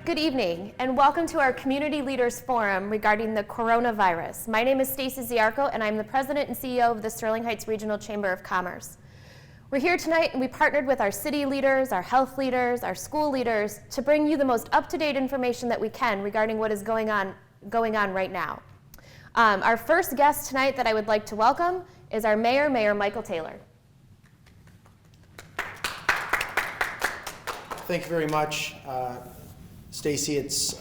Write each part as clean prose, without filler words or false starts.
Good evening, and welcome to our Community Leaders Forum regarding the coronavirus. My name is Stacy Ziarko, and I'm the President and CEO of the Sterling Heights Regional Chamber of Commerce. We're here tonight, and we partnered with our city leaders, our health leaders, our school leaders to bring you the most up-to-date information that we can regarding what is going on right now. Our first guest tonight that I would like to welcome is our Mayor, Mayor Michael Taylor. Thank you very much, Stacy. It's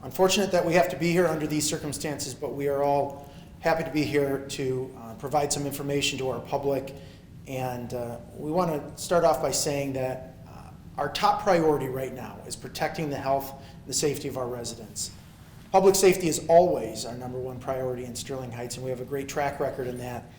unfortunate that we have to be here under these circumstances, but we are all happy to be here to provide some information to our public. And we want to start off by saying that our top priority right now is protecting the health and the safety of our residents. Public safety is always our number one priority in Sterling Heights, and we have a great track record in that.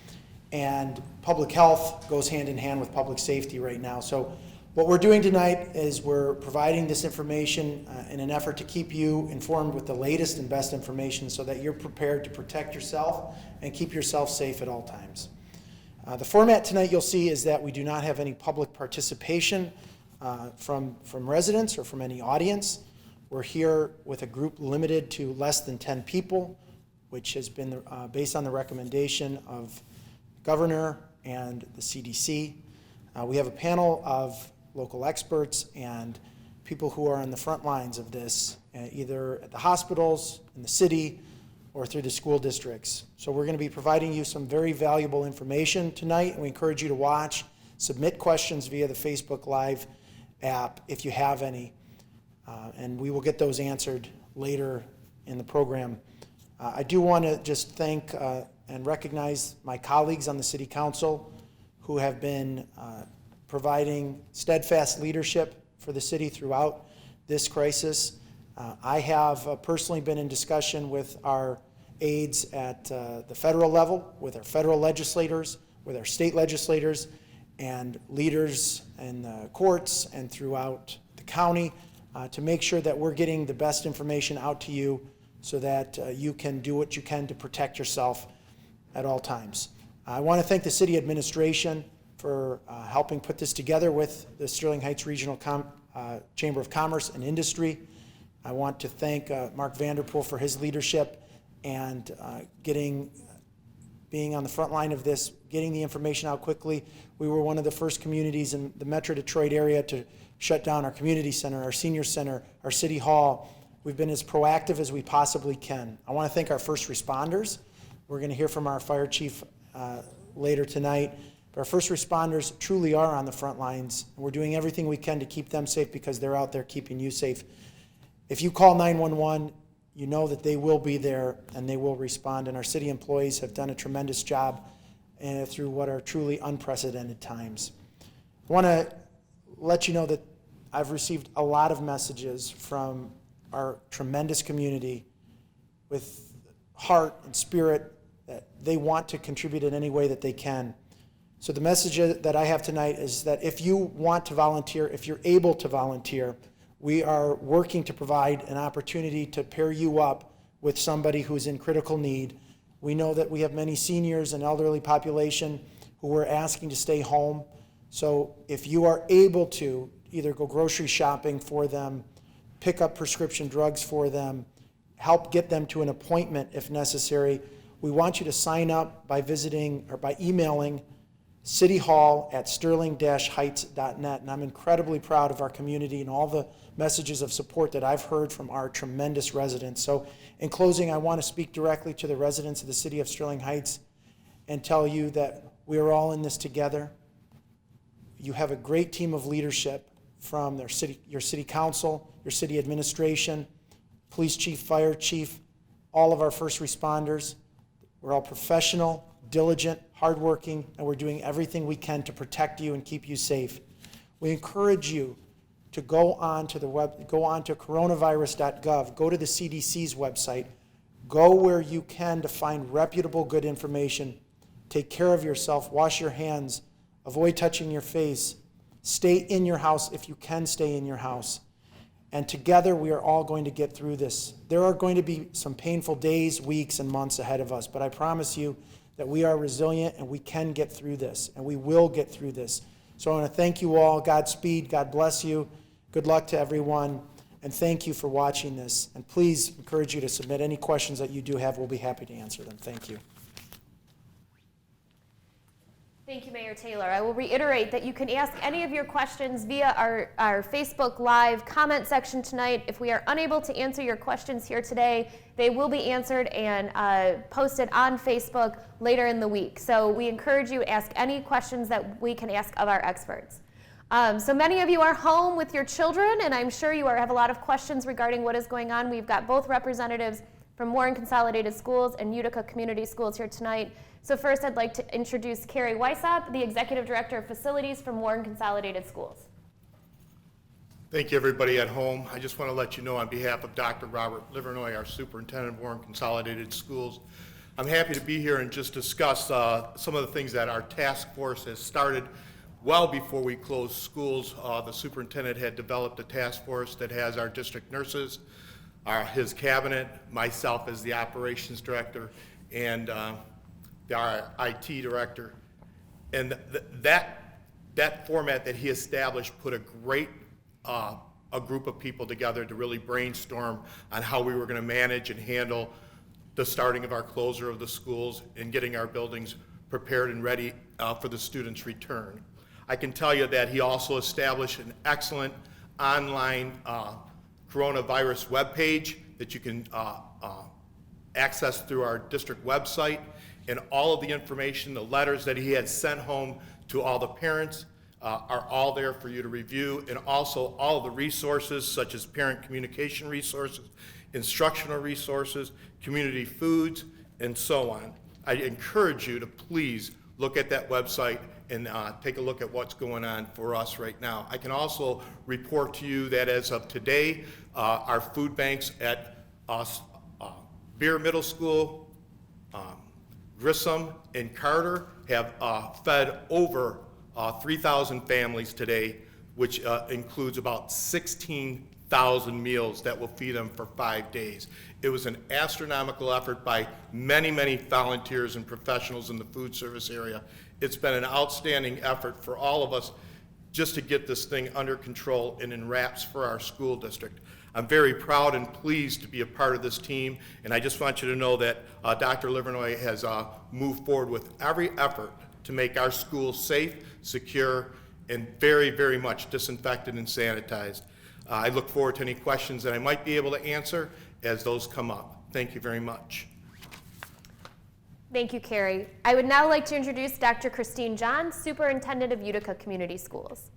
And public health goes hand in hand with public safety right now. So what we're doing tonight is we're providing this information in an effort to keep you informed with the latest and best information so that you're prepared to protect yourself and keep yourself safe at all times. The format tonight you'll see is that we do not have any public participation from residents or from any audience. We're here with a group limited to less than 10 people, which has been based on the recommendation of the governor and the CDC. We have a panel of local experts and people who are on the front lines of this, either at the hospitals, in the city, or through the school districts. So we're going to be providing you some very valuable information tonight, and we encourage you to watch, submit questions via the Facebook Live app if you have any, and we will get those answered later in the program. I do want to just thank and recognize my colleagues on the City Council who have been providing steadfast leadership for the city throughout this crisis. I have personally been in discussion with our aides at the federal level, with our federal legislators, with our state legislators, and leaders in the courts and throughout the county to make sure that we're getting the best information out to you so that you can do what you can to protect yourself at all times. I want to thank the city administration for helping put this together with the Sterling Heights Regional Chamber of Commerce and Industry. I want to thank Mark Vanderpool for his leadership and being on the front line of this, getting the information out quickly. We were one of the first communities in the Metro Detroit area to shut down our community center, our senior center, our city hall. We've been as proactive as we possibly can. I want to thank our first responders. We're going to hear from our fire chief later tonight. But our first responders truly are on the front lines, and we're doing everything we can to keep them safe because they're out there keeping you safe. If you call 911, you know that they will be there and they will respond, and our city employees have done a tremendous job through what are truly unprecedented times. I want to let you know that I've received a lot of messages from our tremendous community with heart and spirit that they want to contribute in any way that they can. So the message that I have tonight is that if you want to volunteer, if you're able to volunteer, we are working to provide an opportunity to pair you up with somebody who's in critical need. We know that we have many seniors and elderly population who are asking to stay home. So if you are able to either go grocery shopping for them, pick up prescription drugs for them, help get them to an appointment if necessary, we want you to sign up by visiting or by emailing cityhall@sterling-heights.net, and I'm incredibly proud of our community and all the messages of support that I've heard from our tremendous residents. So in closing, I want to speak directly to the residents of the city of Sterling Heights and tell you that we are all in this together. You have a great team of leadership from your city council, your city administration, police chief, fire chief, all of our first responders. We're all professional, diligent, hardworking, and we're doing everything we can to protect you and keep you safe. We encourage you to go on to coronavirus.gov, go to the CDC's website, go where you can to find reputable, good information. Take care of yourself, wash your hands, avoid touching your face, stay in your house if you can stay in your house. And together we are all going to get through this. There are going to be some painful days, weeks, and months ahead of us, but I promise you that we are resilient and we can get through this, and we will get through this. So I want to thank you all. Godspeed. God bless you. Good luck to everyone. and thank you for watching this. And please encourage you to submit any questions that you do have. We'll be happy to answer them. Thank you. Thank you, Mayor Taylor. I will reiterate that you can ask any of your questions via our Facebook Live comment section tonight. If we are unable to answer your questions here today, they will be answered and posted on Facebook later in the week. So we encourage you to ask any questions that we can ask of our experts. So many of you are home with your children, and I'm sure you have a lot of questions regarding what is going on. We've got both representatives from Warren Consolidated Schools and Utica Community Schools here tonight. So first, I'd like to introduce Carrie Weissop, the Executive Director of Facilities from Warren Consolidated Schools. Thank you, everybody at home. I just want to let you know on behalf of Dr. Robert Livernoy, our Superintendent of Warren Consolidated Schools, I'm happy to be here and just discuss some of the things that our task force has started well before we closed schools. The superintendent had developed a task force that has our district nurses, his cabinet, myself as the operations director, and our IT director. And that format that he established put a great a group of people together to really brainstorm on how we were going to manage and handle the starting of our closure of the schools and getting our buildings prepared and ready for the students' return. I can tell you that he also established an excellent online coronavirus webpage that you can access through our district website, and all of the information, the letters that he had sent home to all the parents are all there for you to review, and also all of the resources such as parent communication resources, instructional resources, community foods, and so on. I encourage you to please look at that website and take a look at what's going on for us right now. I can also report to you that as of today, our food banks at Beer Middle School, Grissom, and Carter have fed over 3,000 families today, which includes about 16,000 meals that will feed them for 5 days. It was an astronomical effort by many, many volunteers and professionals in the food service area. It's been an outstanding effort for all of us just to get this thing under control and in wraps for our school district. I'm very proud and pleased to be a part of this team, and I just want you to know that Dr. Livernoy has moved forward with every effort to make our schools safe, secure, and very, very much disinfected and sanitized. I look forward to any questions that I might be able to answer as those come up. Thank you very much. Thank you, Carrie. I would now like to introduce Dr. Christine John, Superintendent of Utica Community Schools.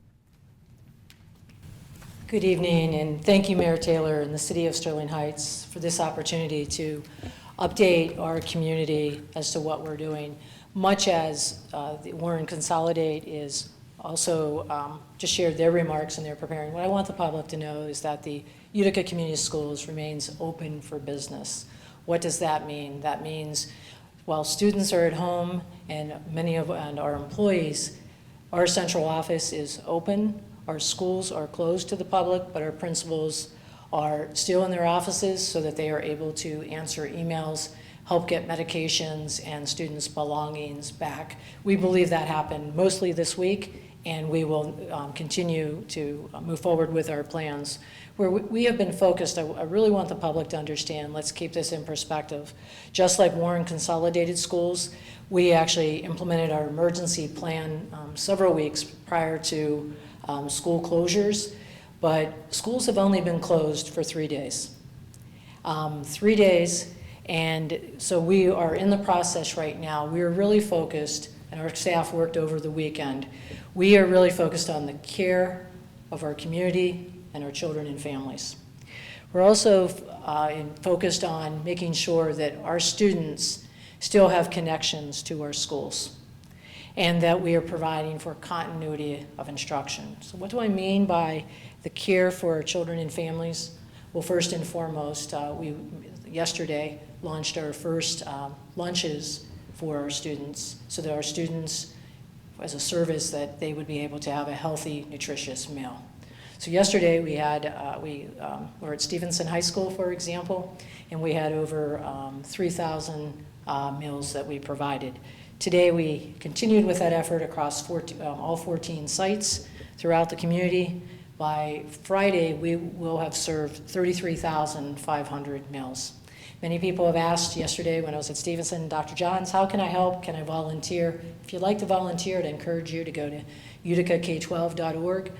Good evening, and thank you, Mayor Taylor and the City of Sterling Heights for this opportunity to update our community as to what we're doing, much as the Warren Consolidate is also just shared their remarks and they're preparing. What I want the public to know is that the Utica Community Schools remains open for business. What does that mean? That means while students are at home and many of our employees, our central office is open. Our schools are closed to the public, but our principals are still in their offices so that they are able to answer emails, help get medications and students' belongings back. We believe that happened mostly this week, and we will continue to move forward with our plans. Where we have been focused, I really want the public to understand, let's keep this in perspective. Just like Warren Consolidated Schools, we actually implemented our emergency plan several weeks prior to school closures, but schools have only been closed for 3 days. 3 days, and so we are in the process right now. We are really focused, and our staff worked over the weekend. We are really focused on the care of our community and our children and families. We're also focused on making sure that our students still have connections to our schools, and that we are providing for continuity of instruction. So what do I mean by the care for our children and families? Well, first and foremost, we yesterday launched our first lunches for our students, so that our students, as a service, that they would be able to have a healthy, nutritious meal. So yesterday we had, we were at Stevenson High School, for example, and we had over 3,000 meals that we provided. Today we continued with that effort across all 14 sites throughout the community. By Friday, we will have served 33,500 meals. Many people have asked yesterday when I was at Stevenson, Dr. Johns, how can I help? Can I volunteer? If you'd like to volunteer, I'd encourage you to go to uticak12.org.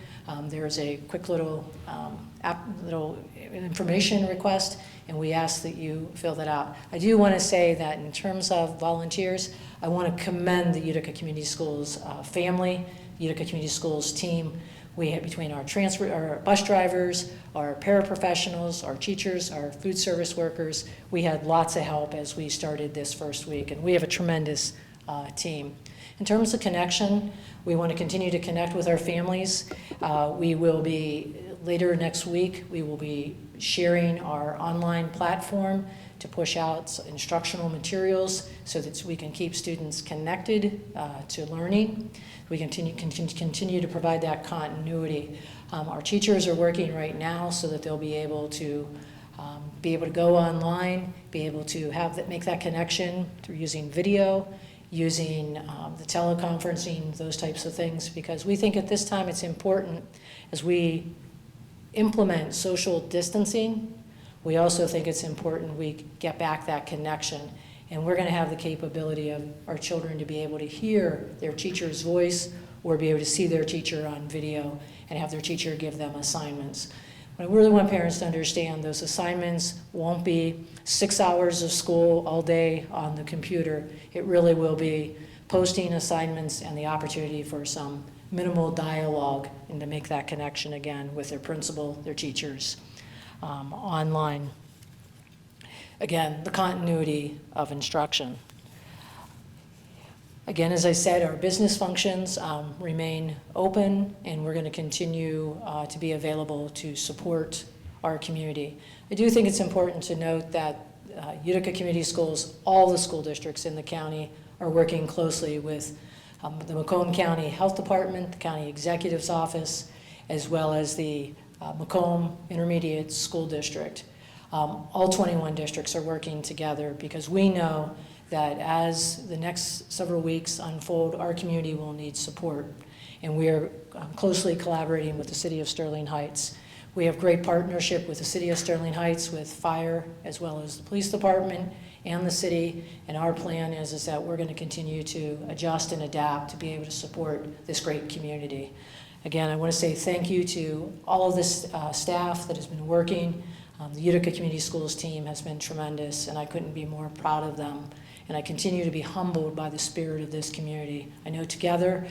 There's a quick little information request, and we ask that you fill that out. I do want to say that in terms of volunteers, I want to commend the Utica Community Schools family, Utica Community Schools team. We have between our bus drivers, our paraprofessionals, our teachers, our food service workers, we had lots of help as we started this first week, and we have a tremendous team. In terms of connection, we want to continue to connect with our families. We will be, later next week, we will be sharing our online platform to push out instructional materials so that we can keep students connected to learning. We continue to provide that continuity. Our teachers are working right now so that they'll be able to go online, be able to make that connection through using video, using the teleconferencing, those types of things, because we think at this time it's important as we implement social distancing. We also think it's important we get back that connection, and we're going to have the capability of our children to be able to hear their teacher's voice or be able to see their teacher on video and have their teacher give them assignments. But I really want parents to understand those assignments won't be 6 hours of school all day on the computer. It really will be posting assignments and the opportunity for some minimal dialogue and to make that connection again with their principal, their teachers, online. Again, the continuity of instruction. Again, as I said, our business functions remain open, and we're going to continue to be available to support our community. I do think it's important to note that Utica Community Schools, all the school districts in the county, are working closely with the Macomb County Health Department, the County Executive's Office, as well as the Macomb Intermediate School District. All 21 districts are working together because we know that as the next several weeks unfold, our community will need support. And we are closely collaborating with the City of Sterling Heights. We have great partnership with the City of Sterling Heights, with fire, as well as the police department and the city. And our plan is that we're going to continue to adjust and adapt to be able to support this great community. Again, I want to say thank you to all of this staff that has been working. The Utica Community Schools team has been tremendous, and I couldn't be more proud of them. And I continue to be humbled by the spirit of this community. I know together,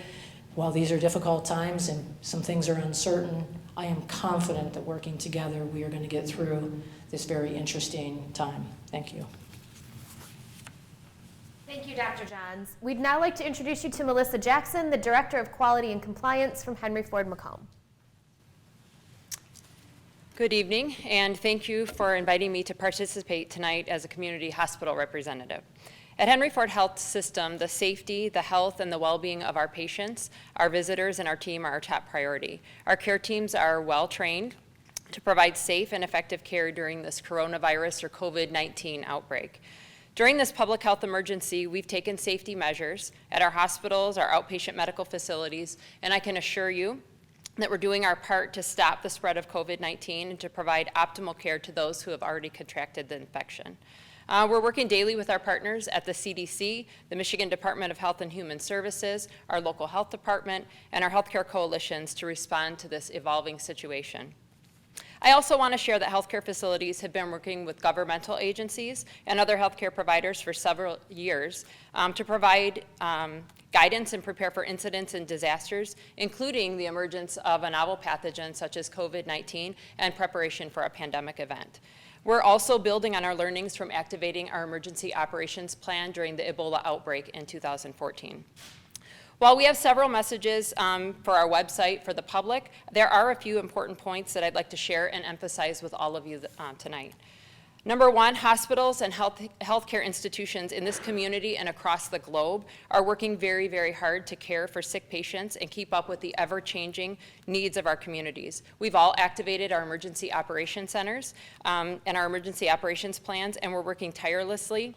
while these are difficult times and some things are uncertain, I am confident that working together, we are going to get through this very interesting time. Thank you. Thank you, Dr. Johns. We'd now like to introduce you to Melissa Jackson, the Director of Quality and Compliance from Henry Ford Macomb. Good evening, and thank you for inviting me to participate tonight as a community hospital representative. At Henry Ford Health System, the safety, the health, and the well-being of our patients, our visitors, and our team are our top priority. Our care teams are well-trained to provide safe and effective care during this coronavirus or COVID-19 outbreak. During this public health emergency, we've taken safety measures at our hospitals, our outpatient medical facilities, and I can assure you that we're doing our part to stop the spread of COVID-19 and to provide optimal care to those who have already contracted the infection. We're working daily with our partners at the CDC, the Michigan Department of Health and Human Services, our local health department, and our healthcare coalitions to respond to this evolving situation. I also want to share that healthcare facilities have been working with governmental agencies and other healthcare providers for several years to provide guidance and prepare for incidents and disasters, including the emergence of a novel pathogen such as COVID-19 and preparation for a pandemic event. We're also building on our learnings from activating our emergency operations plan during the Ebola outbreak in 2014. While we have several messages for our website for the public, there are a few important points that I'd like to share and emphasize with all of you tonight. Number one, hospitals and healthcare institutions in this community and across the globe are working very, very hard to care for sick patients and keep up with the ever-changing needs of our communities. We've all activated our emergency operations centers and our emergency operations plans, and we're working tirelessly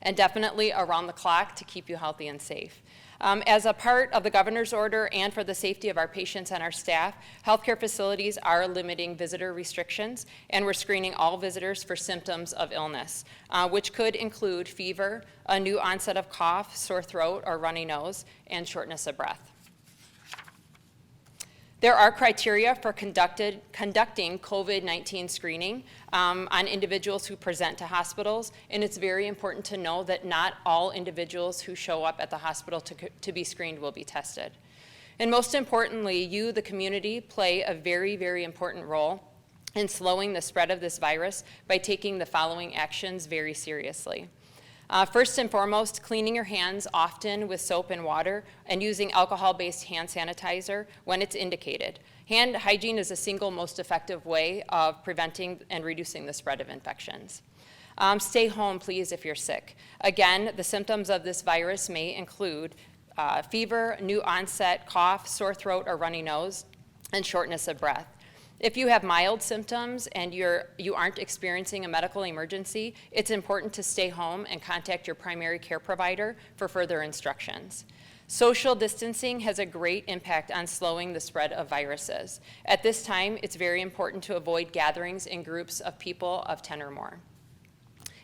and definitely around the clock to keep you healthy and safe. As a part of the governor's order and for the safety of our patients and our staff, healthcare facilities are limiting visitor restrictions, and we're screening all visitors for symptoms of illness, which could include fever, a new onset of cough, sore throat, or runny nose, and shortness of breath. There are criteria for conducting COVID-19 screening on individuals who present to hospitals, and it's very important to know that not all individuals who show up at the hospital to be screened will be tested. And most importantly, you, the community, play a very, very important role in slowing the spread of this virus by taking the following actions very seriously. First and foremost, cleaning your hands often with soap and water and using alcohol-based hand sanitizer when it's indicated. Hand hygiene is the single most effective way of preventing and reducing the spread of infections. Stay home, please, if you're sick. Again, the symptoms of this virus may include fever, new onset, cough, sore throat or runny nose, and shortness of breath. If you have mild symptoms and you aren't experiencing a medical emergency, it's important to stay home and contact your primary care provider for further instructions. Social distancing has a great impact on slowing the spread of viruses. At this time, it's very important to avoid gatherings in groups of people of 10 or more.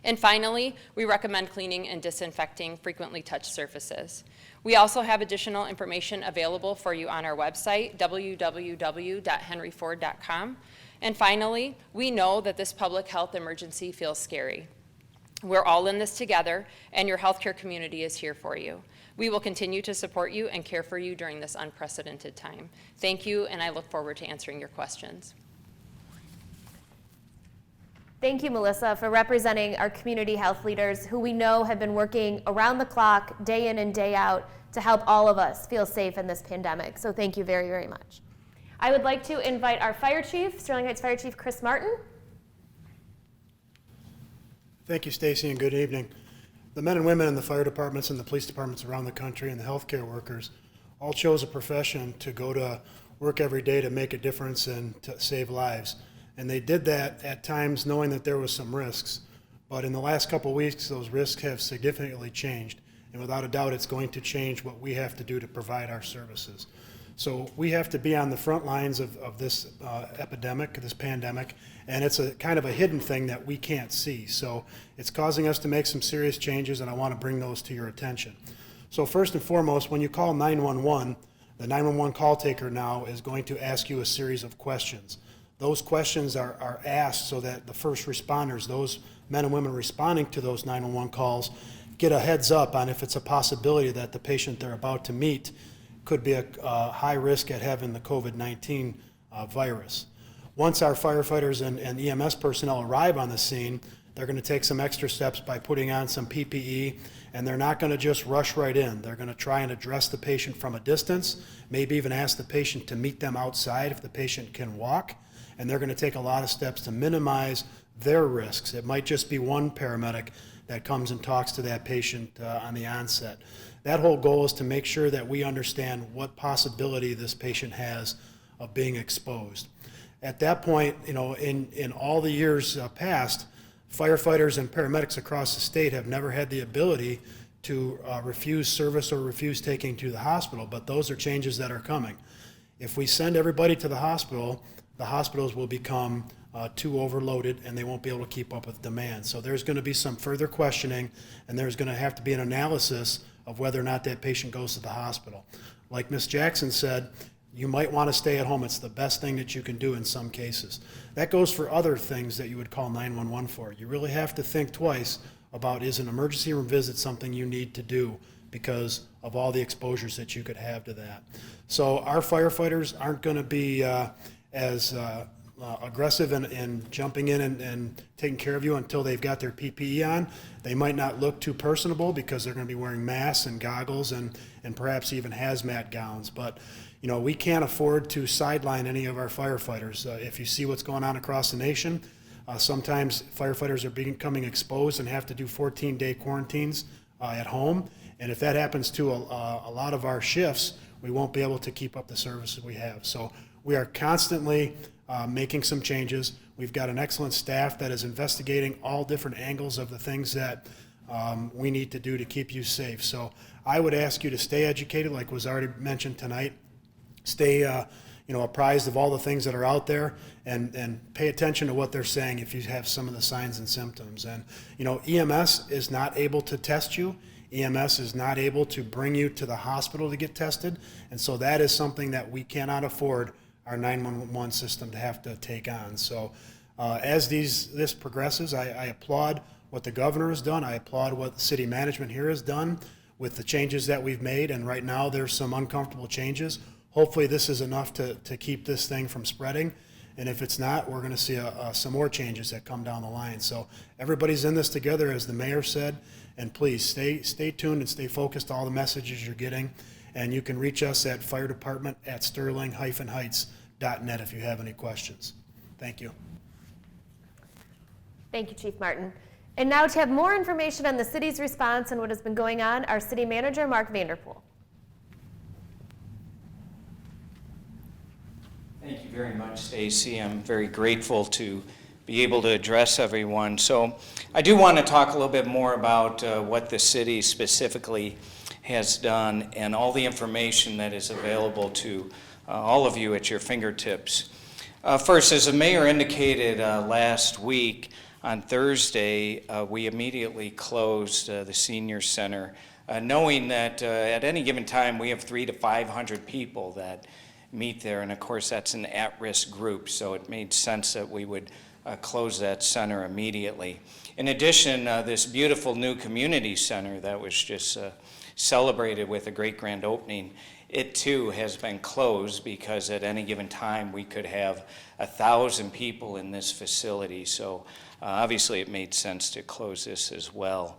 And finally, we recommend cleaning and disinfecting frequently touched surfaces. We also have additional information available for you on our website, www.henryford.com. And finally, we know that this public health emergency feels scary. We're all in this together, and your healthcare community is here for you. We will continue to support you and care for you during this unprecedented time. Thank you, and I look forward to answering your questions. Thank you, Melissa, for representing our community health leaders who we know have been working around the clock, day in and day out, to help all of us feel safe in this pandemic. So thank you very, very much. I would like to invite our Fire Chief, Sterling Heights Fire Chief Chris Martin. Thank you, Stacy, and good evening. The men and women in the fire departments and the police departments around the country and the healthcare workers all chose a profession to go to work every day to make a difference and to save lives. And they did that at times knowing that there was some risks. But in the last couple of weeks, those risks have significantly changed. And without a doubt, it's going to change what we have to do to provide our services. So we have to be on the front lines of this epidemic, this pandemic, and it's a kind of a hidden thing that we can't see. So it's causing us to make some serious changes, and I want to bring those to your attention. So first and foremost, when you call 911, the 911 call taker now is going to ask you a series of questions. Those questions are asked so that the first responders, those men and women responding to those 911 calls, get a heads up on if it's a possibility that the patient they're about to meet could be a high risk at having the COVID-19 virus. Once our firefighters and EMS personnel arrive on the scene, they're going to take some extra steps by putting on some PPE, and they're not going to just rush right in. They're going to try and address the patient from a distance, maybe even ask the patient to meet them outside if the patient can walk. And they're going to take a lot of steps to minimize their risks. It might just be one paramedic that comes and talks to that patient on the onset. That whole goal is to make sure that we understand what possibility this patient has of being exposed. At that point, you know, in all the years past, firefighters and paramedics across the state have never had the ability to refuse service or refuse taking to the hospital, but those are changes that are coming. If we send everybody to the hospitals will become too overloaded and they won't be able to keep up with demand. So there's going to be some further questioning, and there's going to have to be an analysis of whether or not that patient goes to the hospital. Like Ms. Jackson said, you might want to stay at home. It's the best thing that you can do in some cases. That goes for other things that you would call 911 for. You really have to think twice about, is an emergency room visit something you need to do because of all the exposures that you could have to that. So our firefighters aren't going to be as aggressive in jumping in and taking care of you until they've got their PPE on. They might not look too personable because they're going to be wearing masks and goggles and perhaps even hazmat gowns. But you know, we can't afford to sideline any of our firefighters. If you see what's going on across the nation, sometimes firefighters are becoming exposed and have to do 14-day quarantines at home. And if that happens to a lot of our shifts, we won't be able to keep up the services we have. So we are constantly making some changes. We've got an excellent staff that is investigating all different angles of the things that we need to do to keep you safe. So I would ask you to stay educated, like was already mentioned tonight. Stay apprised of all the things that are out there, and pay attention to what they're saying if you have some of the signs and symptoms. And EMS is not able to test you. EMS is not able to bring you to the hospital to get tested, and so that is something that we cannot afford our 911 system to have to take on. So as this progresses, I applaud what the governor has done. I applaud what the city management here has done with the changes that we've made, and right now there's some uncomfortable changes. Hopefully this is enough to keep this thing from spreading, and if it's not, we're going to see some more changes that come down the line. So everybody's in this together, as the mayor said, and please stay tuned and stay focused on all the messages you're getting, and you can reach us at firedepartment@sterling-heights.net if you have any questions. Thank you. Thank you, Chief Martin. And now to have more information on the city's response and what has been going on, our city manager, Mark Vanderpool. Thank you very much, Stacy. I'm very grateful to be able to address everyone. So I do want to talk a little bit more about what the city specifically has done and all the information that is available to all of you at your fingertips. First, as the mayor indicated last week, on Thursday, we immediately closed the senior center, knowing that at any given time we have 300 to 500 people that meet there, and of course that's an at-risk group, so it made sense that we would close that center immediately. In addition, this beautiful new community center that was just celebrated with a great grand opening, it too has been closed because at any given time we could have 1,000 people in this facility, so obviously it made sense to close this as well.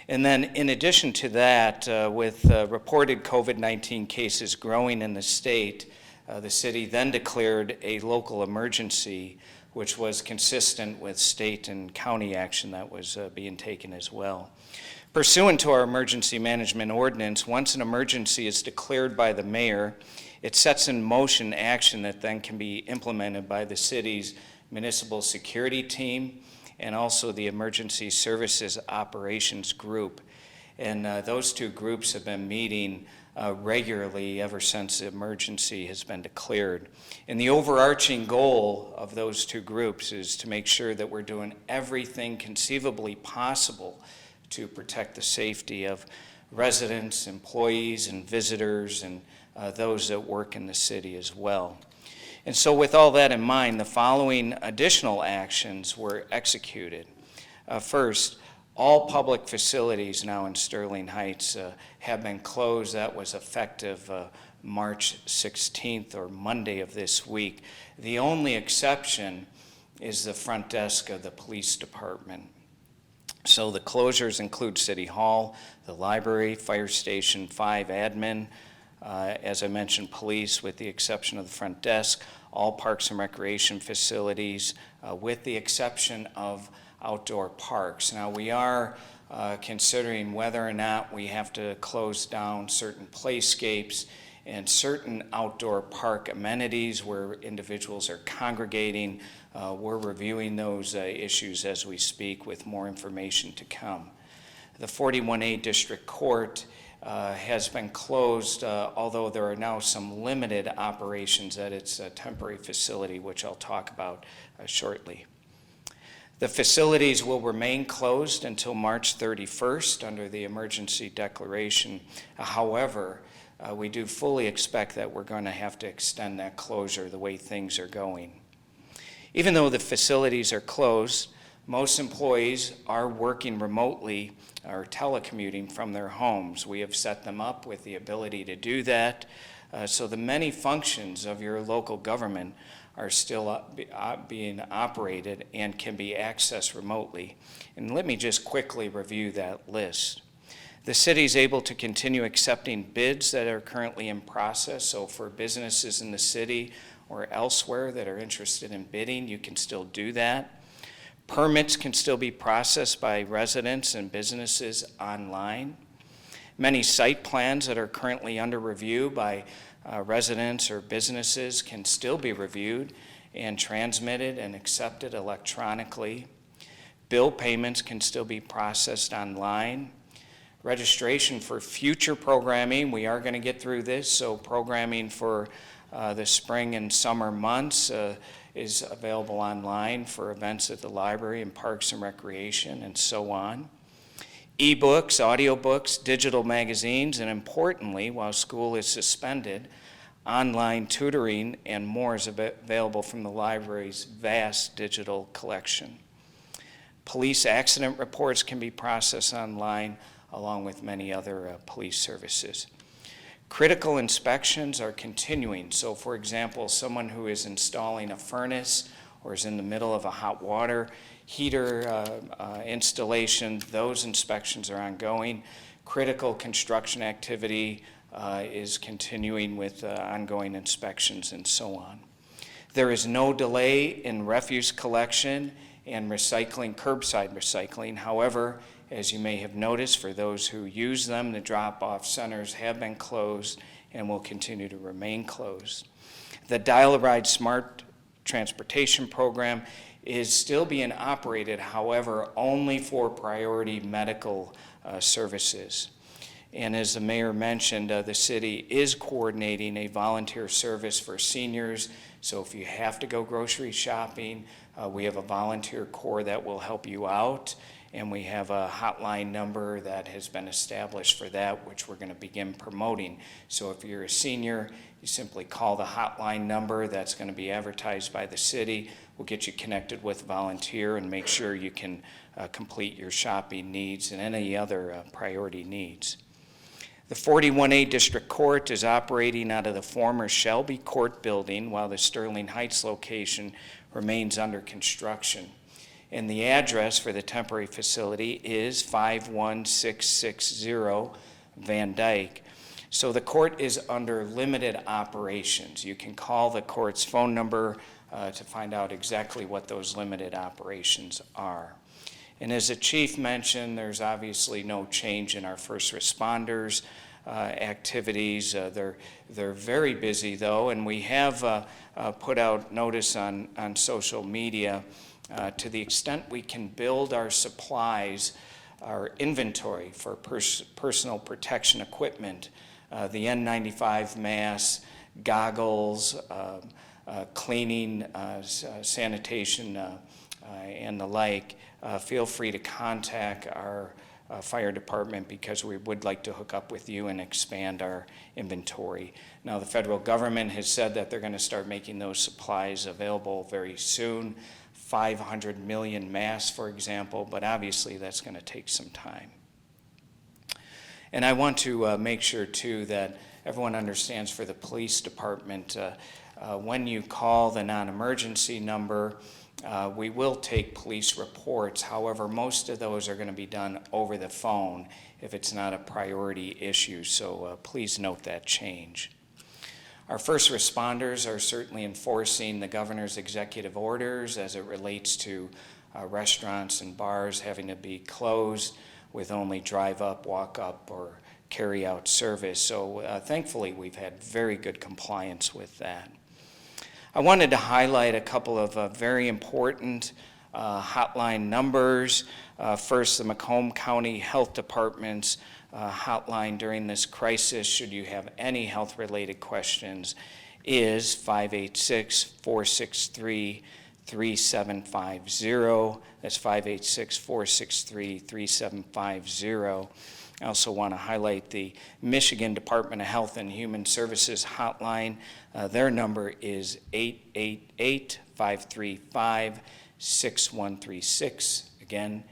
And then in addition to that, with reported COVID-19 cases growing in the state, the city then declared a local emergency, which was consistent with state and county action that was being taken as well. Pursuant to our emergency management ordinance, once an emergency is declared by the mayor, it sets in motion action that then can be implemented by the city's municipal security team and also the emergency services operations group. And those two groups have been meeting regularly ever since the emergency has been declared. And the overarching goal of those two groups is to make sure that we're doing everything conceivably possible to protect the safety of residents, employees, and visitors, and those that work in the city as well. And so with all that in mind, the following additional actions were executed. First, all public facilities now in Sterling Heights have been closed. That was effective March 16th or Monday of this week. The only exception is the front desk of the police department. So the closures include City Hall, the library, fire station, 5 admin, as I mentioned, police with the exception of the front desk, all parks and recreation facilities with the exception of outdoor parks. Now we are considering whether or not we have to close down certain playscapes and certain outdoor park amenities where individuals are congregating. We're reviewing those issues as we speak with more information to come. The 41A District Court has been closed, although there are now some limited operations at its temporary facility, which I'll talk about shortly. The facilities will remain closed until March 31st under the emergency declaration. However, we do fully expect that we're going to have to extend that closure the way things are going. Even though the facilities are closed, most employees are working remotely or telecommuting from their homes. We have set them up with the ability to do that. So the many functions of your local government are still being operated and can be accessed remotely. And let me just quickly review that list. The city is able to continue accepting bids that are currently in process. So for businesses in the city or elsewhere that are interested in bidding, you can still do that. Permits can still be processed by residents and businesses online. Many site plans that are currently under review by residents or businesses can still be reviewed and transmitted and accepted electronically. Bill payments can still be processed online. Registration for future programming, we are going to get through this, so programming for the spring and summer months is available online for events at the library and parks and recreation and so on. E-books, audiobooks, digital magazines, and importantly, while school is suspended, online tutoring and more is available from the library's vast digital collection. Police accident reports can be processed online, along with many other police services. Critical inspections are continuing. So, for example, someone who is installing a furnace or is in the middle of a hot water heater installation, those inspections are ongoing. Critical construction activity is continuing with ongoing inspections and so on. There is no delay in refuse collection and recycling, curbside recycling. However, as you may have noticed, for those who use them, the drop-off centers have been closed and will continue to remain closed. The Dial-A-Ride Smart Transportation Program is still being operated, however, only for priority medical services. And as the mayor mentioned, the city is coordinating a volunteer service for seniors. So if you have to go grocery shopping, we have a volunteer corps that will help you out. And we have a hotline number that has been established for that, which we're going to begin promoting. So if you're a senior, you simply call the hotline number that's going to be advertised by the city. We'll get you connected with a volunteer and make sure you can complete your shopping needs and any other priority needs. The 41A District Court is operating out of the former Shelby Court building while the Sterling Heights location remains under construction. And the address for the temporary facility is 51660 Van Dyke. So the court is under limited operations. You can call the court's phone number to find out exactly what those limited operations are. And as the chief mentioned, there's obviously no change in our first responders activities. They're very busy though, and we have put out notice on social media. To the extent we can build our supplies, our inventory for personal protection equipment, the N95 masks, goggles, cleaning, sanitation, and the like, feel free to contact our fire department because we would like to hook up with you and expand our inventory. Now, the federal government has said that they're going to start making those supplies available very soon. 500 million masks, for example, but obviously that's going to take some time. And I want to make sure, too, that everyone understands for the police department, when you call the non-emergency number, we will take police reports. However, most of those are going to be done over the phone if it's not a priority issue, so please note that change. Our first responders are certainly enforcing the governor's executive orders as it relates to restaurants and bars having to be closed with only drive-up, walk-up, or carry-out service. So thankfully, we've had very good compliance with that. I wanted to highlight a couple of very important hotline numbers. First, the Macomb County Health Department's hotline during this crisis, should you have any health-related questions, is 586-463-3750. That's 586-463-3750. I also want to highlight the Michigan Department of Health and Human Services hotline. Their number is 888-535-6136. Again,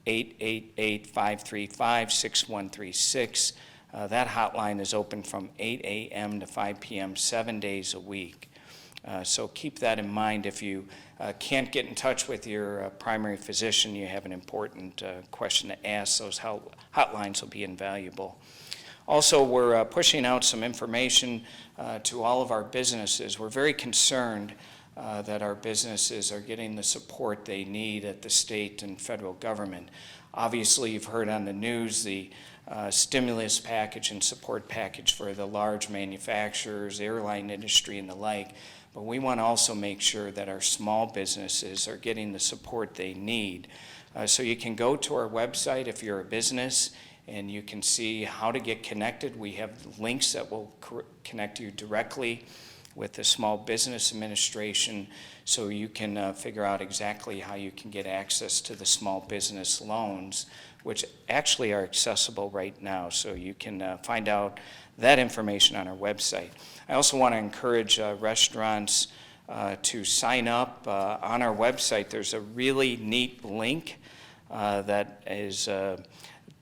888-535-6136. That hotline is open from 8 a.m. to 5 p.m. 7 days a week. So keep that in mind. If you can't get in touch with your primary physician, you have an important question to ask, those hotlines will be invaluable. Also, we're pushing out some information to all of our businesses. We're very concerned that our businesses are getting the support they need at the state and federal government. Obviously, you've heard on the news the stimulus package and support package for the large manufacturers, airline industry, and the like. but we want to also make sure that our small businesses are getting the support they need. So you can go to our website if you're a business, and you can see how to get connected. We have links that will connect you directly with the Small Business Administration, so you can figure out exactly how you can get access to the small business loans, which actually are accessible right now. So you can find out that information on our website. I also want to encourage restaurants to sign up on our website. There's a really neat link that is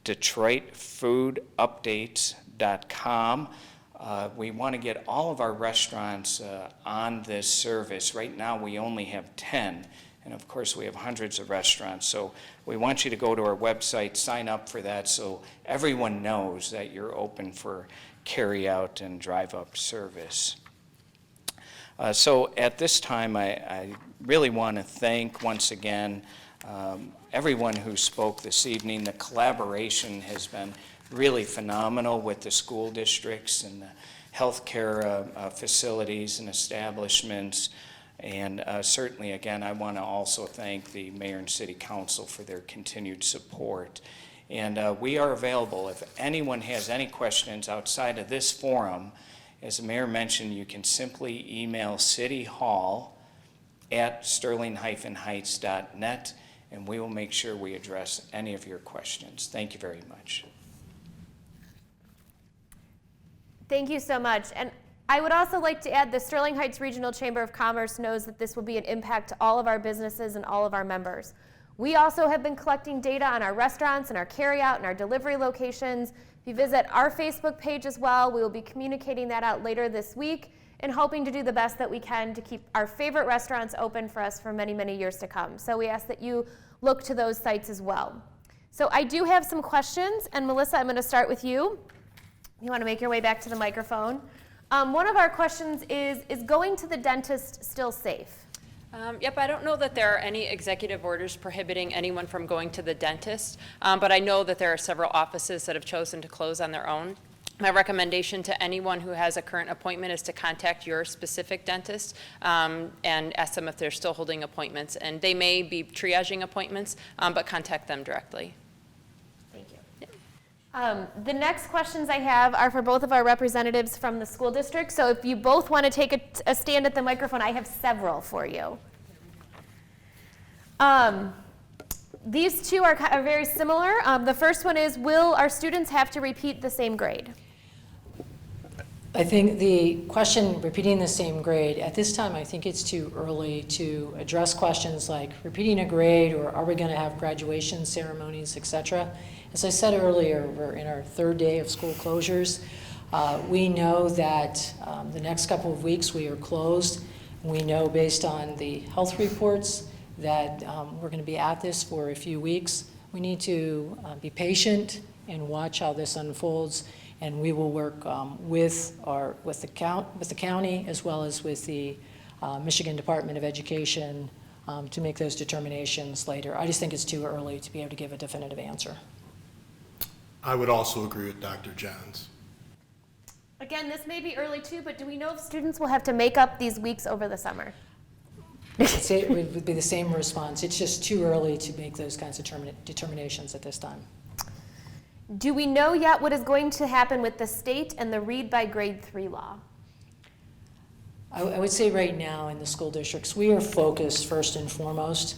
DetroitFoodUpdates.com. We want to get all of our restaurants on this service. Right now we only have 10, and of course we have hundreds of restaurants. So we want you to go to our website, sign up for that, so everyone knows that you're open for carry-out and drive-up service. So at this time, I really want to thank once again everyone who spoke this evening. The collaboration has been really phenomenal with the school districts and the healthcare facilities and establishments. And certainly, again, I want to also thank the Mayor and City Council for their continued support. And we are available. If anyone has any questions outside of this forum, as the Mayor mentioned, you can simply email cityhall@sterling-heights.net, and we will make sure we address any of your questions. Thank you very much. Thank you so much. And I would also like to add the Sterling Heights Regional Chamber of Commerce knows that this will be an impact to all of our businesses and all of our members. We also have been collecting data on our restaurants and our carryout and our delivery locations. If you visit our Facebook page as well, we will be communicating that out later this week and hoping to do the best that we can to keep our favorite restaurants open for us for many, many years to come. So we ask that you look to those sites as well. So I do have some questions, and Melissa, I'm going to start with you. You want to make your way back to the microphone. One of our questions is going to the dentist still safe? Yep, I don't know that there are any executive orders prohibiting anyone from going to the dentist, but I know that there are several offices that have chosen to close on their own. My recommendation to anyone who has a current appointment is to contact your specific dentist and ask them if they're still holding appointments. And they may be triaging appointments, but contact them directly. Thank you. The next questions I have are for both of our representatives from the school district. So if you both want to take a stand at the microphone, I have several for you. These two are very similar. The first one is, will our students have to repeat the same grade? I think the question, repeating the same grade, at this time I think it's too early to address questions like repeating a grade or are we going to have graduation ceremonies, etc. As I said earlier, we're in our third day of school closures. We know that the next couple of weeks we are closed. We know based on the health reports that we're going to be at this for a few weeks. We need to be patient and watch how this unfolds, and we will work with the county as well as with the Michigan Department of Education to make those determinations later. I just think it's too early to be able to give a definitive answer. I would also agree with Dr. Johns. Again, this may be early too, but do we know if students will have to make up these weeks over the summer? It would be the same response. It's just too early to make those kinds of determinations at this time. Do we know yet what is going to happen with the state and the read by grade 3 law? I would say right now in the school districts, we are focused first and foremost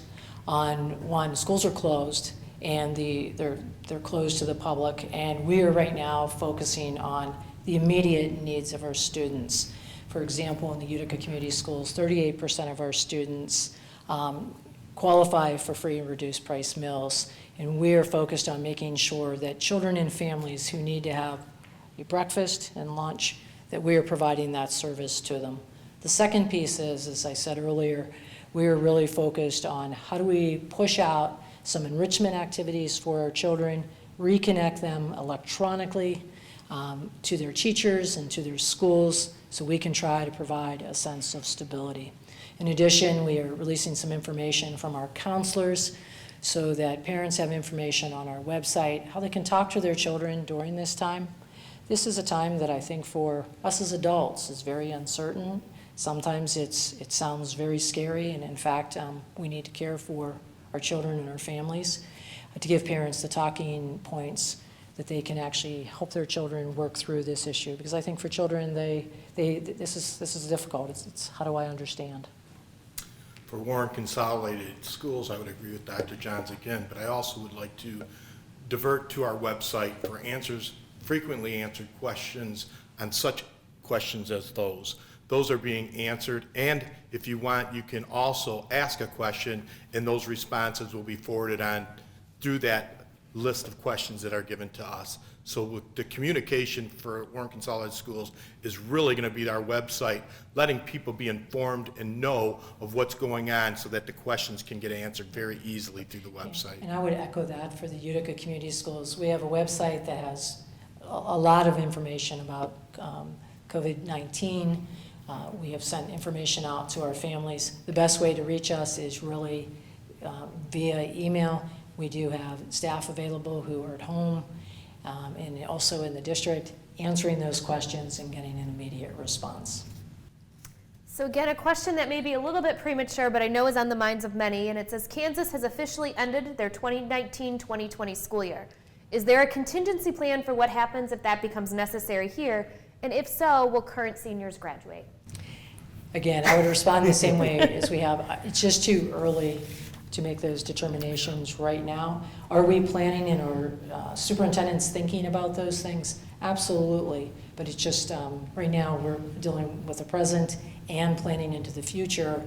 on, one, schools are closed and they're closed to the public, and we are right now focusing on the immediate needs of our students. For example, in the Utica Community Schools, 38% of our students qualify for free and reduced price meals, and we are focused on making sure that children and families who need to have a breakfast and lunch, that we are providing that service to them. The second piece is, as I said earlier, we are really focused on how do we push out some enrichment activities for our children, reconnect them electronically to their teachers and to their schools, so we can try to provide a sense of stability. In addition, we are releasing some information from our counselors so that parents have information on our website, how they can talk to their children during this time. This is a time that I think for us as adults is very uncertain, Sometimes it sounds very scary, and in fact, we need to care for our children and our families to give parents the talking points that they can actually help their children work through this issue. Because I think for children, this is difficult. It's how do I understand? For Warren Consolidated Schools, I would agree with Dr. Johns again, but I also would like to divert to our website for answers, frequently answered questions on such questions as those. Those are being answered, and if you want, you can also ask a question, and those responses will be forwarded on through that list of questions that are given to us. So with the communication for Warren Consolidated Schools is really going to be our website, letting people be informed and know of what's going on so that the questions can get answered very easily through the website. And I would echo that for the Utica Community Schools. We have a website that has a lot of information about COVID-19. We have sent information out to our families. The best way to reach us is really via email. We do have staff available who are at home and also in the district answering those questions and getting an immediate response. So again, a question that may be a little bit premature, but I know is on the minds of many, and it says, Kansas has officially ended their 2019-2020 school year. Is there a contingency plan for what happens if that becomes necessary here? And if so, will current seniors graduate? Again, I would respond the same way as we have. It's just too early to make those determinations right now. Are we planning and are superintendents thinking about those things? Absolutely, but it's just right now we're dealing with the present and planning into the future,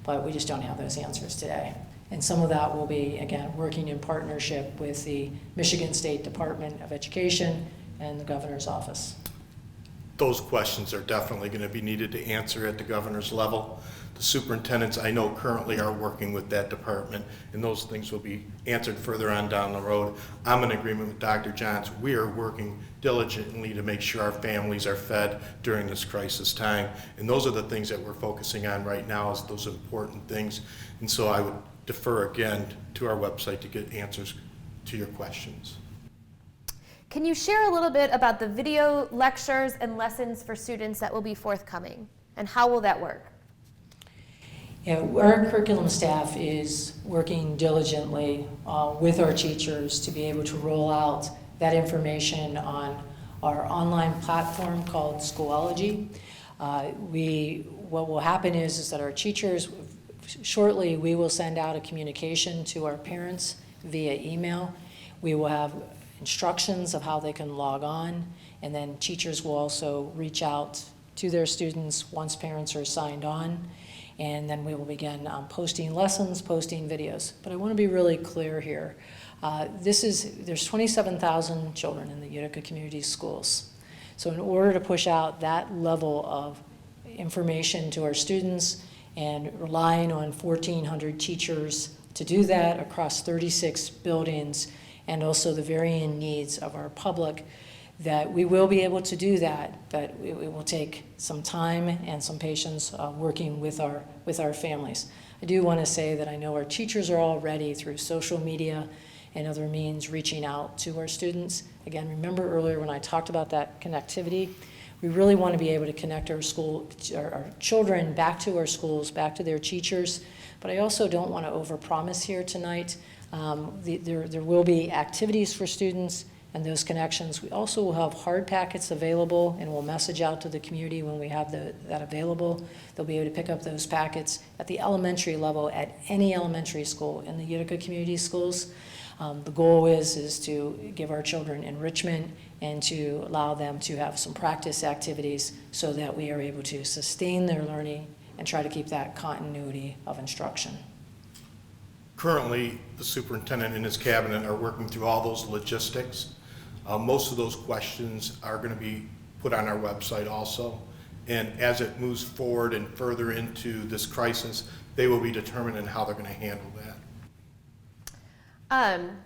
but we just don't have those answers today. And some of that will be, again, working in partnership with the Michigan State Department of Education and the governor's office. Those questions are definitely going to be needed to answer at the governor's level. The superintendents I know currently are working with that department, and those things will be answered further on down the road. I'm in agreement with Dr. Johns. We are working diligently to make sure our families are fed during this crisis time, and those are the things that we're focusing on right now, is those important things. And so I would defer again to our website to get answers to your questions. Can you share a little bit about the video lectures and lessons for students that will be forthcoming, and how will that work? Yeah, our curriculum staff is working diligently with our teachers to be able to roll out that information on our online platform called Schoology. What will happen is that our teachers, shortly we will send out a communication to our parents via email. We will have instructions of how they can log on, and then teachers will also reach out to their students once parents are signed on, and then we will begin posting lessons, posting videos. But I want to be really clear here. There's 27,000 children in the Utica Community Schools. So in order to push out that level of information to our students and relying on 1,400 teachers to do that across 36 buildings, and also the varying needs of our public, that we will be able to do that, but it will take some time and some patience working with our families. I do want to say that I know our teachers are already, through social media and other means, reaching out to our students. Again, remember earlier when I talked about that connectivity, we really want to be able to connect our children back to our schools, back to their teachers, but I also don't want to overpromise here tonight. There will be activities for students and those connections. We also will have hard packets available, and we'll message out to the community when we have that available. They'll be able to pick up those packets at the elementary level at any elementary school in the Utica Community Schools. The goal is to give our children enrichment and to allow them to have some practice activities so that we are able to sustain their learning and try to keep that continuity of instruction. Currently, the superintendent and his cabinet are working through all those logistics. Most of those questions are going to be put on our website also. And as it moves forward and further into this crisis, they will be determining how they're going to handle that.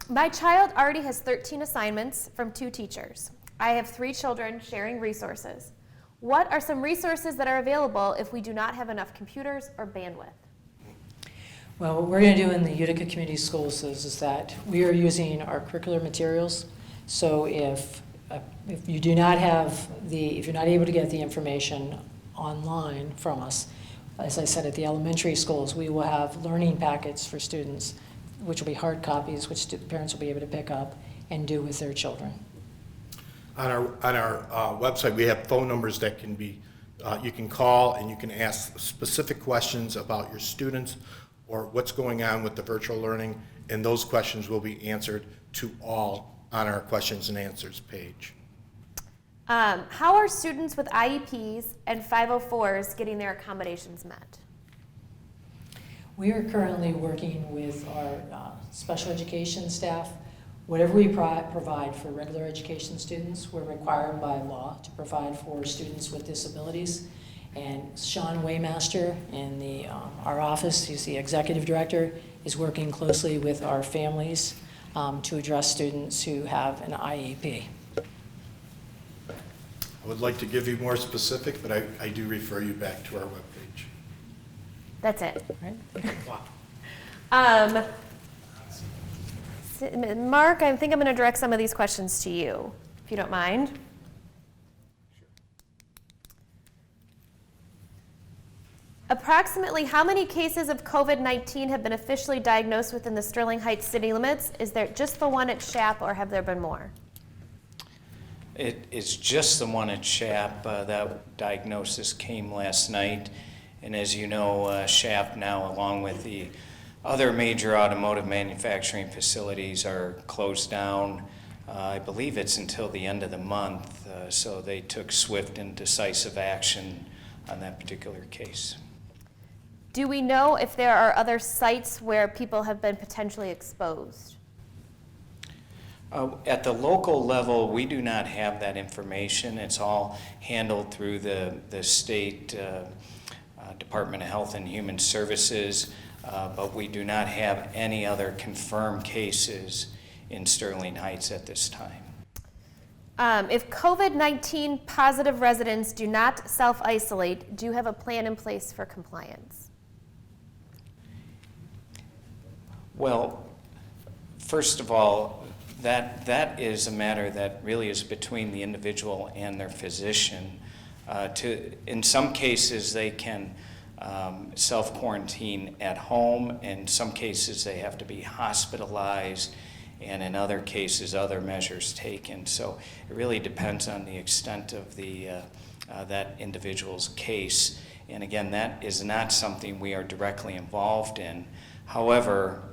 My child already has 13 assignments from 2 teachers. I have 3 children sharing resources. What are some resources that are available if we do not have enough computers or bandwidth? Well, what we're going to do in the Utica Community Schools is that we are using our curricular materials. So if you do not have if you're not able to get the information online from us. As I said, at the elementary schools, we will have learning packets for students, which will be hard copies, which parents will be able to pick up and do with their children. On our website, we have phone numbers that can be, you can call and you can ask specific questions about your students or what's going on with the virtual learning, and those questions will be answered to all on our questions and answers page. How are students with IEPs and 504s getting their accommodations met? We are currently working with our special education staff. Whatever we provide for regular education students, we're required by law to provide for students with disabilities. And Sean Waymaster in our office, he's the executive director, is working closely with our families to address students who have an IEP. I would like to give you more specific, but I do refer you back to our webpage. That's it. Right? Mark, I think I'm going to direct some of these questions to you, if you don't mind. Approximately how many cases of COVID-19 have been officially diagnosed within the Sterling Heights city limits? Is there just the one at Shap, or have there been more? It is just the one at Shap. That diagnosis came last night. And as you know, Shap now, along with the other major automotive manufacturing facilities, are closed down. I believe it's until the end of the month. So they took swift and decisive action on that particular case. Do we know if there are other sites where people have been potentially exposed? At the local level, we do not have that information. It's all handled through the state Department of Health and Human Services, but we do not have any other confirmed cases in Sterling Heights at this time. If COVID-19 positive residents do not self-isolate, do you have a plan in place for compliance? Well, first of all, that is a matter that really is between the individual and their physician. In some cases, they can self-quarantine at home. In some cases, they have to be hospitalized, and in other cases, other measures taken. So it really depends on the extent of that individual's case. And again, that is not something we are directly involved in. However,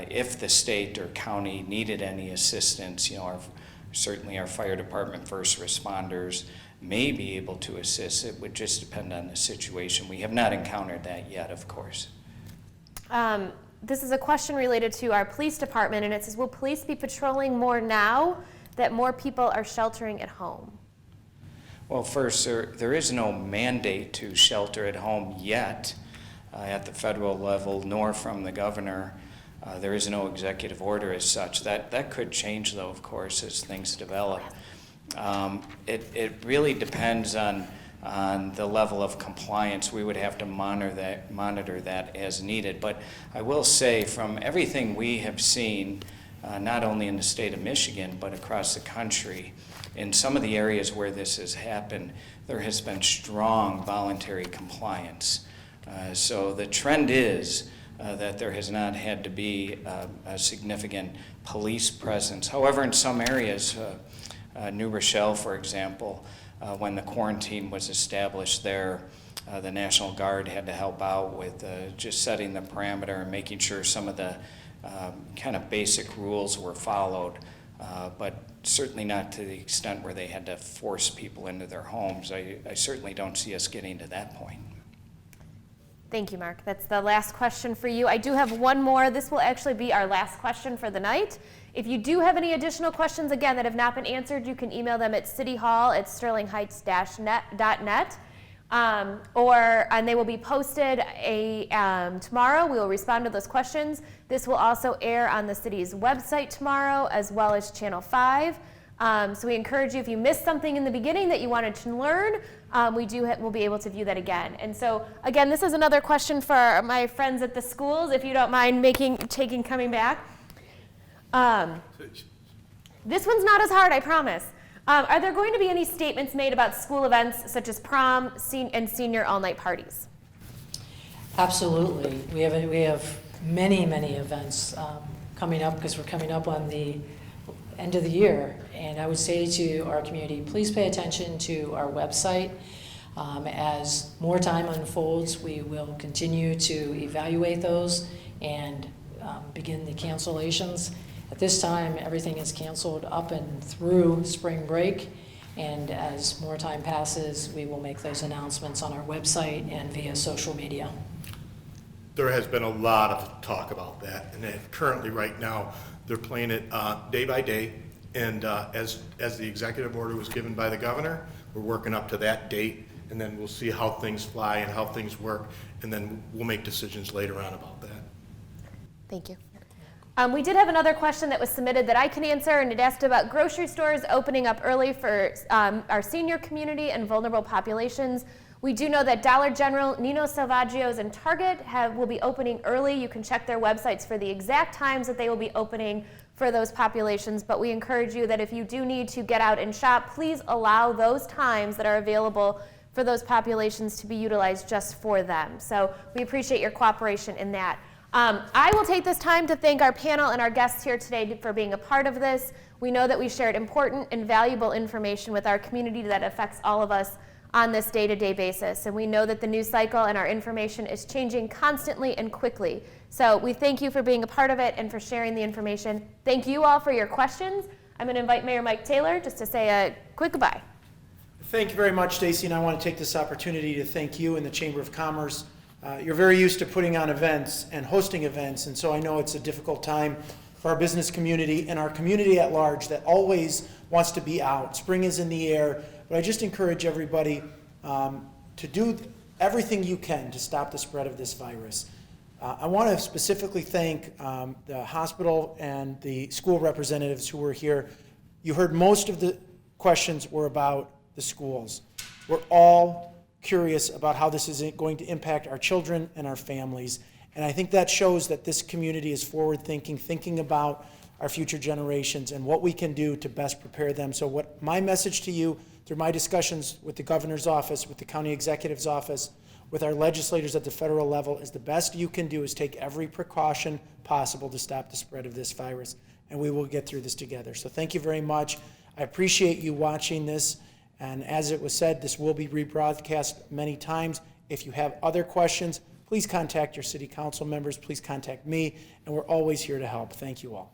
if the state or county needed any assistance, certainly our fire department, first responders may be able to assist. It would just depend on the situation. We have not encountered that yet, of course. This is a question related to our police department, and it says, will police be patrolling more now that more people are sheltering at home? Well, first, there is no mandate to shelter at home yet at the federal level, nor from the governor. There is no executive order as such. That could change, though, of course, as things develop. It really depends on the level of compliance. We would have to monitor that as needed. But I will say, from everything we have seen, not only in the state of Michigan, but across the country, in some of the areas where this has happened, there has been strong voluntary compliance. So the trend is that there has not had to be a significant police presence. However, in some areas, New Rochelle, for example, when the quarantine was established there, the National Guard had to help out with just setting the parameter and making sure some of the kind of basic rules were followed, but certainly not to the extent where they had to force people into their homes. I certainly don't see us getting to that point. Thank you, Mark. That's the last question for you. I do have one more. This will actually be our last question for the night. If you do have any additional questions, again, that have not been answered, you can email them at cityhall@sterlingheights-net. And they will be posted tomorrow. We will respond to those questions. This will also air on the city's website tomorrow, as well as Channel 5. So we encourage you, if you missed something in the beginning that you wanted to learn, we'll be able to view that again. And so, again, this is another question for my friends at the schools, if you don't mind coming back. This one's not as hard, I promise. Are there going to be any statements made about school events such as prom and senior all-night parties? Absolutely. We have many events coming up because we're coming up on the end of the year. And I would say to our community, please pay attention to our website. As more time unfolds, we will continue to evaluate those and begin the cancellations. At this time, everything is canceled up and through spring break. And as more time passes, we will make those announcements on our website and via social media. There has been a lot of talk about that, and currently, right now, they're playing it day by day, and as the executive order was given by the governor, we're working up to that date, and then we'll see how things fly and how things work, and then we'll make decisions later on about that. Thank you. We did have another question that was submitted that I can answer, and it asked about grocery stores opening up early for our senior community and vulnerable populations. We do know that Dollar General, Nino Salvaggio's, and Target will be opening early. You can check their websites for the exact times that they will be opening for those populations, but we encourage you that if you do need to get out and shop, please allow those times that are available for those populations to be utilized just for them. So we appreciate your cooperation in that. I will take this time to thank our panel and our guests here today for being a part of this. We know that we shared important and valuable information with our community that affects all of us on this day-to-day basis. And we know that the news cycle and our information is changing constantly and quickly. So we thank you for being a part of it and for sharing the information. Thank you all for your questions. I'm going to invite Mayor Mike Taylor just to say a quick goodbye. Thank you very much, Stacy, and I want to take this opportunity to thank you and the Chamber of Commerce. You're very used to putting on events and hosting events, and so I know it's a difficult time for our business community and our community at large that always wants to be out. Spring is in the air, but I just encourage everybody to do everything you can to stop the spread of this virus. I want to specifically thank the hospital and the school representatives who were here. You heard most of the questions were about the schools. We're all curious about how this is going to impact our children and our families. And I think that shows that this community is forward-thinking, thinking about our future generations and what we can do to best prepare them. So what my message to you through my discussions with the governor's office, with the county executive's office, with our legislators at the federal level is the best you can do is take every precaution possible to stop the spread of this virus. And we will get through this together. So thank you very much. I appreciate you watching this. And as it was said, this will be rebroadcast many times. If you have other questions, please contact your city council members. Please contact me, and we're always here to help. Thank you all.